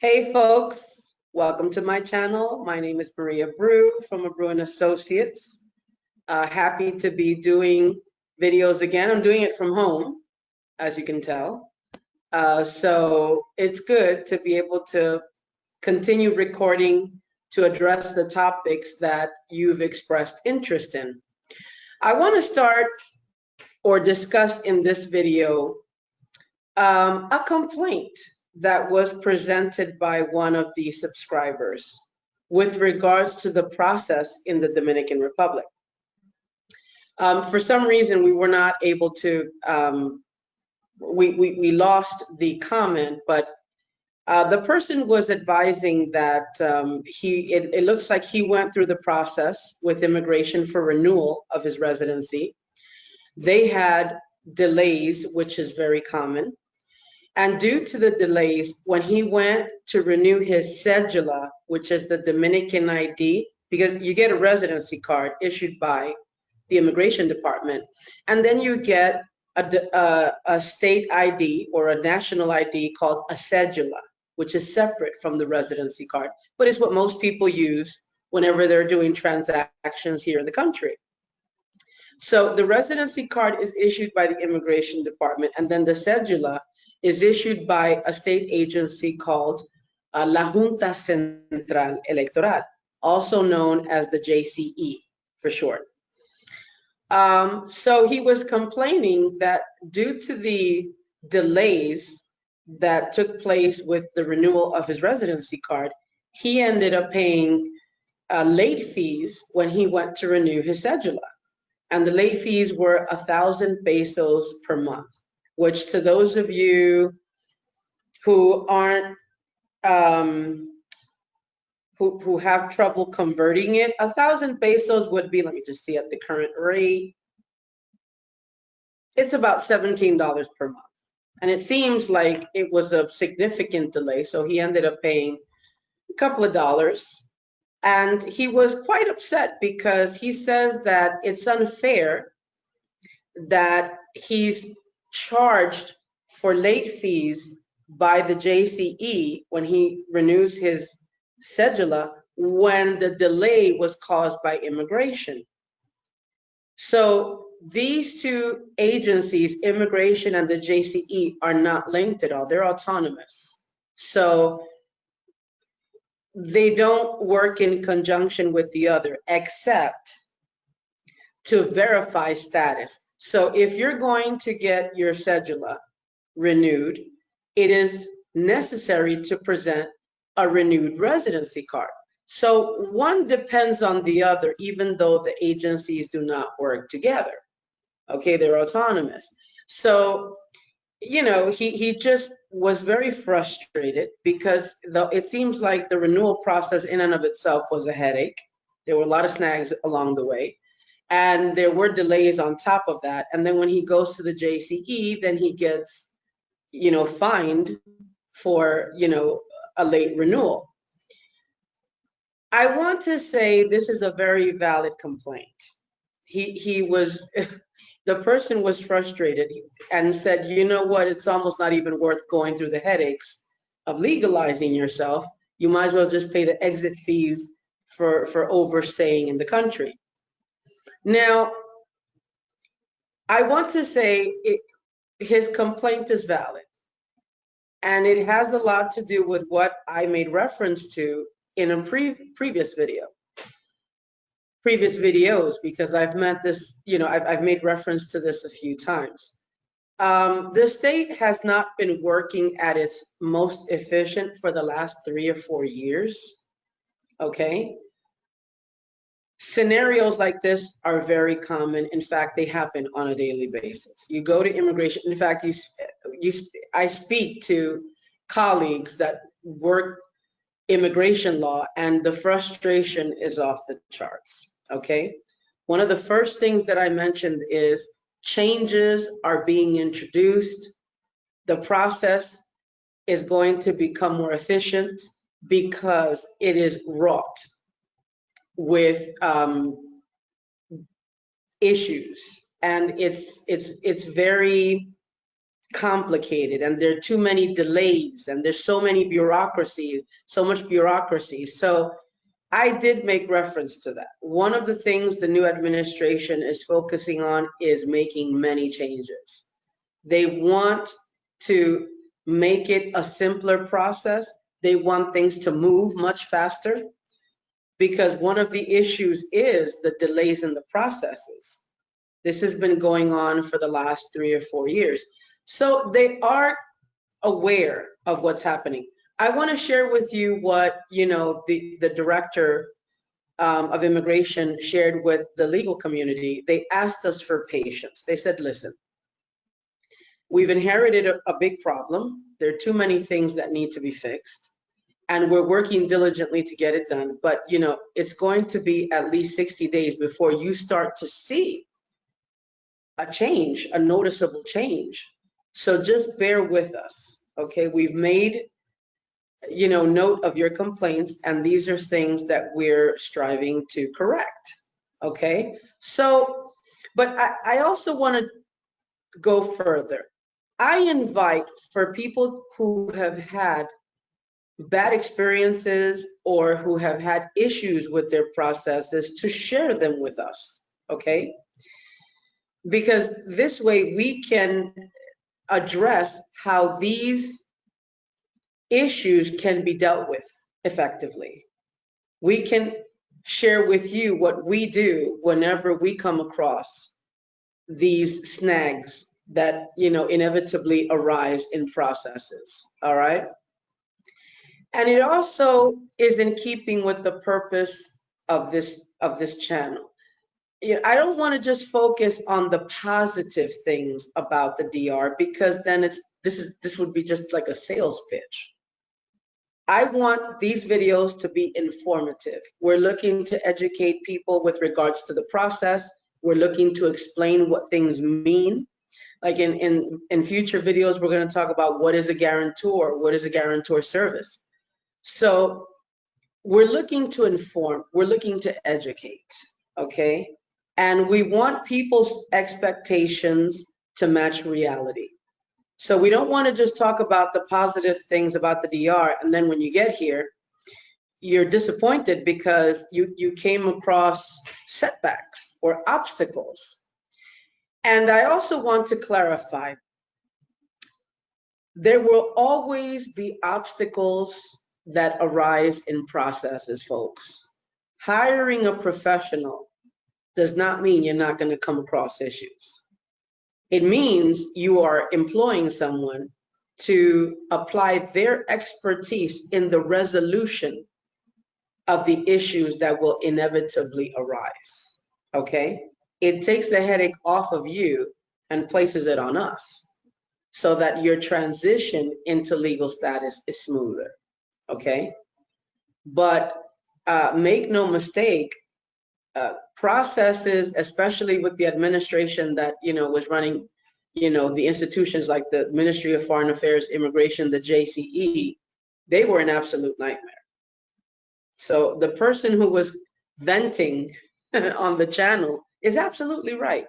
Hey folks, welcome to my channel. My name is Maria Brew from Brew and Associates. Happy to be doing videos again. I'm doing it from home, as you can tell. So it's good to be able to continue recording to address the topics that you've expressed interest in. I want to start or discuss in this video a complaint that was presented by one of the subscribers with regards to the process in the Dominican Republic. For some reason, we were not able to, we lost the comment, but the person was advising that it looks like he went through the process with immigration for renewal of his residency. They had delays, which is very common. And due to the delays, when he went to renew his cedula, which is the Dominican ID, because you get a residency card issued by the immigration department, and then you get a state ID or a national ID called a cedula, which is separate from the residency card, but it's what most people use whenever they're doing transactions here in the country. So the residency card is issued by the immigration department, and then the cedula is issued by a state agency called La Junta Central Electoral, also known as the JCE for short. So he was complaining that due to the delays that took place with the renewal of his residency card, he ended up paying late fees when he went to renew his cedula. And the late fees were 1,000 pesos per month, which to those of you who aren't, who have trouble converting it, 1,000 pesos would be, let me just see at the current rate, it's about $17 per month. And it seems like it was a significant delay, so he ended up paying a couple of dollars. And he was quite upset because he says that it's unfair that he's charged for late fees by the JCE when he renews his cedula when the delay was caused by immigration. So these two agencies, immigration and the JCE, are not linked at all. They're autonomous. So they don't work in conjunction with the other, except to verify status. So if you're going to get your cedula renewed, it is necessary to present a renewed residency card. So one depends on the other, even though the agencies do not work together. Okay, they're autonomous. So, you know, he just was very frustrated because it seems like the renewal process in and of itself was a headache. There were a lot of snags along the way. And there were delays on top of that. And then when he goes to the JCE, then he gets, you know, fined for, you know, a late renewal. I want to say this is a very valid complaint. He was, the person was frustrated and said, you know what, it's almost not even worth going through the headaches of legalizing yourself. You might as well just pay the exit fees for overstaying in the country. Now, I want to say his complaint is valid. And it has a lot to do with what I made reference to in a previous videos, because I've meant this, you know, I've made reference to this a few times. The state has not been working at its most efficient for the last 3 or 4 years, okay? Scenarios like this are very common. In fact, they happen on a daily basis. You go to immigration. In fact, I speak to colleagues that work immigration law, and the frustration is off the charts, okay? One of the first things that I mentioned is changes are being introduced. The process is going to become more efficient because it is wrought with issues, and it's very complicated and there are too many delays and there's so many bureaucracy, so much bureaucracy. So I did make reference to that. One of the things the new administration is focusing on is making many changes. They want to make it a simpler process. They want things to move much faster because one of the issues is the delays in the processes. This has been going on for the last 3 or 4 years. So they are aware of what's happening. I want to share with you what, the director of immigration shared with the legal community. They asked us for patience. They said, listen, we've inherited a big problem. There are too many things that need to be fixed. And we're working diligently to get it done. But, it's going to be at least 60 days before you start to see a change, a noticeable change. So just bear with us, okay? We've made, note of your complaints, and these are things that we're striving to correct, okay? So, but I also want to go further. I invite for people who have had bad experiences or who have had issues with their processes to share them with us, okay? Because this way we can address how these issues can be dealt with effectively. We can share with you what we do whenever we come across these snags that, inevitably arise in processes, all right? And it also is in keeping with the purpose of this channel. I don't want to just focus on the positive things about the DR because then this would be just like a sales pitch. I want these videos to be informative. We're looking to educate people with regards to the process. We're looking to explain what things mean. Like in future videos, we're going to talk about what is a guarantor, what is a guarantor service. So we're looking to inform, we're looking to educate, okay? And we want people's expectations to match reality. So we don't want to just talk about the positive things about the DR, and then when you get here, you're disappointed because you came across setbacks or obstacles. And I also want to clarify, there will always be obstacles that arise in processes, folks. Hiring a professional does not mean you're not going to come across issues. It means you are employing someone to apply their expertise in the resolution of the issues that will inevitably arise, okay? It takes the headache off of you and places it on us so that your transition into legal status is smoother, okay? But make no mistake, processes, especially with the administration that, was running, the institutions like the Ministry of Foreign Affairs, Immigration, the JCE, they were an absolute nightmare. So the person who was venting on the channel is absolutely right.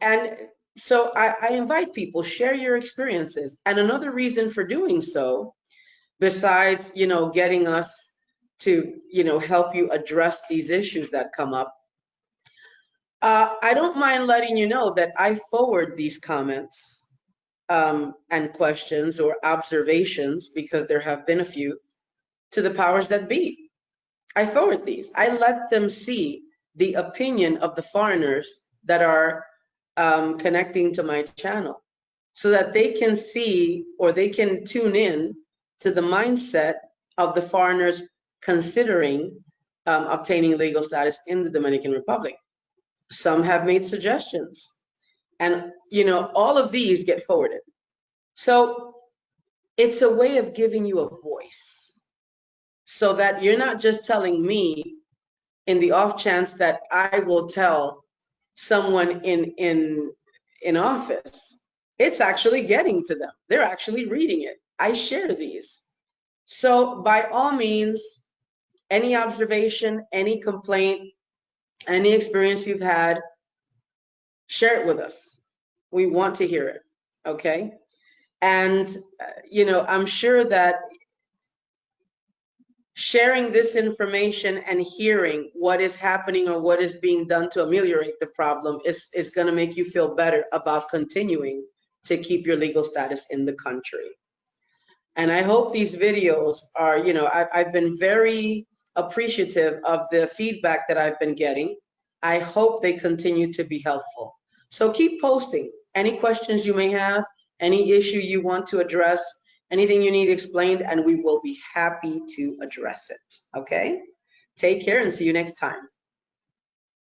And so I invite people, share your experiences. And another reason for doing so, besides, getting us to, help you address these issues that come up, I don't mind letting you know that I forward these comments and questions or observations, because there have been a few, to the powers that be. I forward these. I let them see the opinion of the foreigners that are connecting to my channel, so that they can see, or they can tune in to the mindset of the foreigners considering obtaining legal status in the Dominican Republic. Some have made suggestions, and all of these get forwarded. So it's a way of giving you a voice, so that you're not just telling me in the off chance that I will tell someone in office. It's actually getting to them. They're actually reading it. I share these. So by all means, any observation, any complaint, any experience you've had, share it with us. We want to hear it, okay? And, you know, I'm sure that sharing this information and hearing what is happening or what is being done to ameliorate the problem is going to make you feel better about continuing to keep your legal status in the country. And I hope these videos are, you know, I've been very appreciative of the feedback that I've been getting. I hope they continue to be helpful. So keep posting any questions you may have, any issue you want to address, anything you need explained, and we will be happy to address it. Okay? Take care and see you next time.